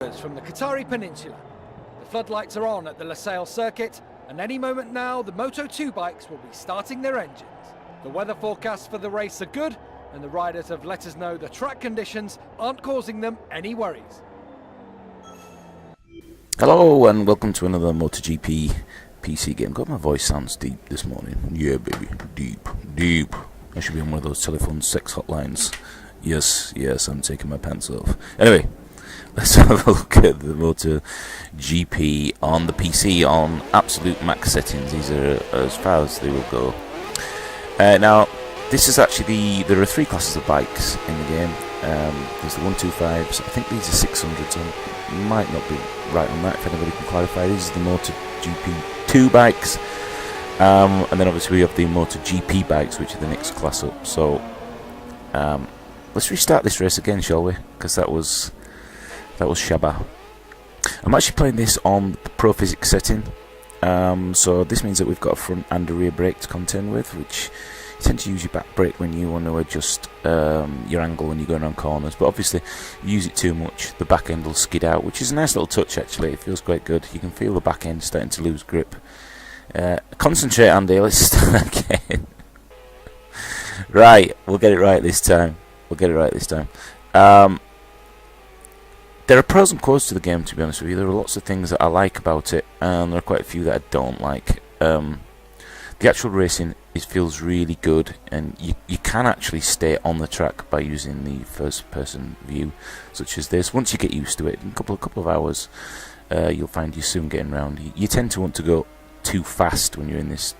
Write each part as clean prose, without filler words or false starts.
From the Qatari Peninsula. The floodlights are on at the Losail circuit, and any moment now the Moto2 bikes will be starting their engines. The weather forecasts for the race are good, and the riders have let us know the track conditions aren't causing them any worries. Hello and welcome to another MotoGP PC game. God, my voice sounds deep this morning. Yeah, baby, deep. I should be on one of those telephone sex hotlines. Yes, I'm taking my pants off. Anyway, let's have a look at the MotoGP on the PC on absolute max settings. These are as far as they will go. Now, this is actually there are three classes of bikes in the game. There's the 125s. I think these are 600s. I might not be right on that. If anybody can clarify, these are the MotoGP 2 bikes, and then obviously we have the MotoGP bikes, which are the next class up. So let's restart this race again, shall we? Because that was Shabba. I'm actually playing this on the Pro Physics setting, so this means that we've got a front and a rear brake to contend with, which you tend to use your back brake when you want to adjust your angle when you're going around corners, but obviously you use it too much, the back end will skid out, which is a nice little touch actually. It feels quite good. You can feel the back end starting to lose grip. Concentrate, Andy, let's start again. Right, we'll get it right this time. There are pros and cons to the game, to be honest with you. There are lots of things that I like about it, and there are quite a few that I don't like. The actual racing feels really good, and you can actually stay on the track by using the first-person view, such as this. Once you get used to it, in a couple of hours, you'll find you're soon getting around. You tend to want to go too fast when you're in this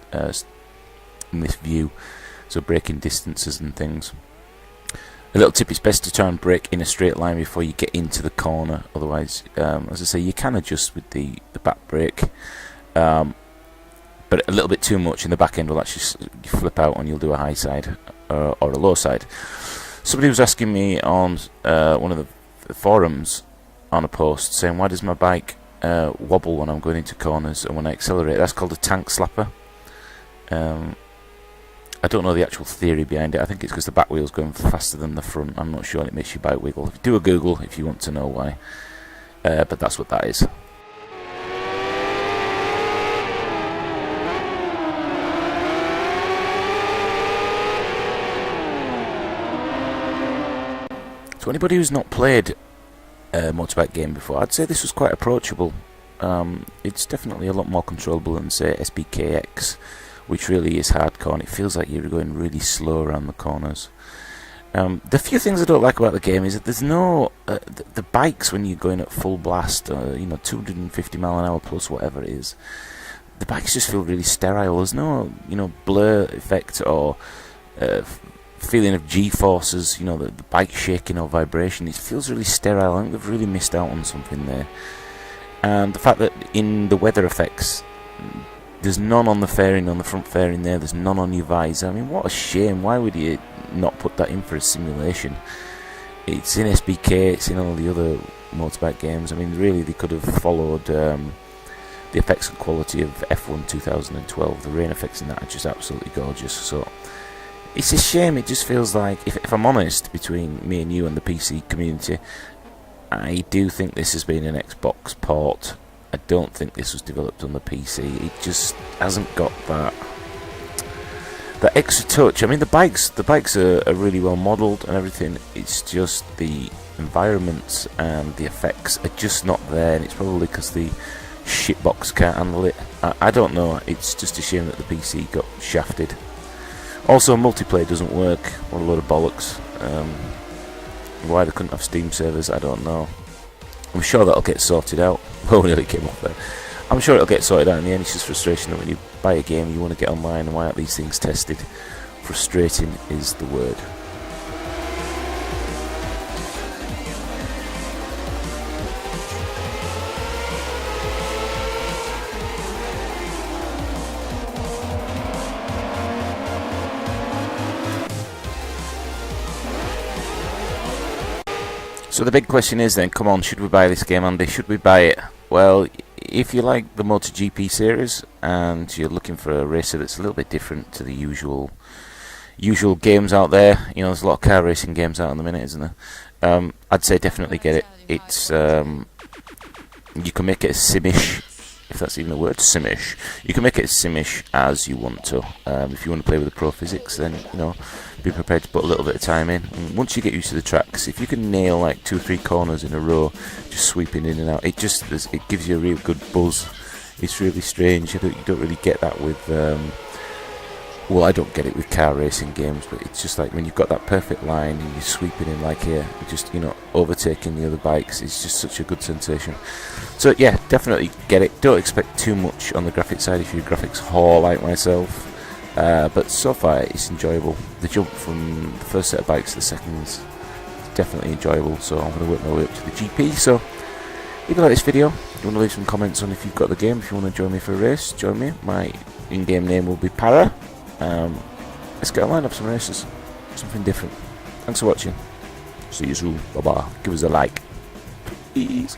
view, so braking distances and things. A little tip: it's best to try and brake in a straight line before you get into the corner. Otherwise, as I say, you can adjust with the back brake, but a little bit too much in the back end will actually flip out and you'll do a high side or a low side. Somebody was asking me on one of the forums on a post saying, why does my bike wobble when I'm going into corners and when I accelerate? That's called a tank slapper. I don't know the actual theory behind it. I think it's because the back wheel's going faster than the front. I'm not sure, and it makes your bike wiggle. Do a Google if you want to know why, but that's what that is. To anybody who's not played a motorbike game before, I'd say this was quite approachable. It's definitely a lot more controllable than, say, SBKX, which really is hardcore, and it feels like you're going really slow around the corners. The few things I don't like about the game is that there's no the bikes when you're going at full blast, 250 mile an hour plus whatever it is. The bikes just feel really sterile. There's no blur effect or feeling of G-forces, the bike shaking or vibration. It feels really sterile. I think they've really missed out on something there. And the fact that in the weather effects, there's none on the fairing, on the front fairing there, there's none on your visor. I mean, what a shame. Why would you not put that in for a simulation? It's in SBK, it's in all the other motorbike games. I mean, really, they could have followed the effects and quality of F1 2012. The rain effects in that are just absolutely gorgeous. So it's a shame. It just feels like, if I'm honest, between me and you and the PC community, I do think this has been an Xbox port. I don't think this was developed on the PC. It just hasn't got that extra touch. I mean, the bikes are really well modelled and everything. It's just the environments and the effects are just not there, and it's probably because the shitbox can't handle it. I don't know. It's just a shame that the PC got shafted. Also, multiplayer doesn't work. What a load of bollocks. Why they couldn't have Steam servers, I don't know. I'm sure that'll get sorted out. Oh, nearly came off there. I'm sure it'll get sorted out in the end. It's just frustration that when you buy a game, you want to get online, and why aren't these things tested? Frustrating is the word. So the big question is then, come on, should we buy this game, Andy? Should we buy it? Well, if you like the MotoGP series and you're looking for a racer that's a little bit different to the usual games out there, there's a lot of car racing games out in the minute, isn't there? I'd say definitely get it. It's You can make it as simish, if that's even a word, simish. You can make it as simish as you want to. If you want to play with the pro physics, then be prepared to put a little bit of time in. And once you get used to the tracks, if you can nail like 2 or 3 corners in a row, just sweeping in and out, it gives you a real good buzz. It's really strange. You don't really get that with. Well, I don't get it with car racing games, but it's just like when you've got that perfect line and you're sweeping in like here, just overtaking the other bikes. It's just such a good sensation. So yeah, definitely get it. Don't expect too much on the graphics side if you're a graphics whore like myself. But so far it's enjoyable. The jump from the first set of bikes to the seconds is definitely enjoyable. So I'm going to work my way up to the GP. So if you like this video, you want to leave some comments on if you've got the game. If you want to join me for a race, join me. My in-game name will be Para. Let's get a line up some races, something different. Thanks for watching. See you soon. Bye bye. Give us a like, please.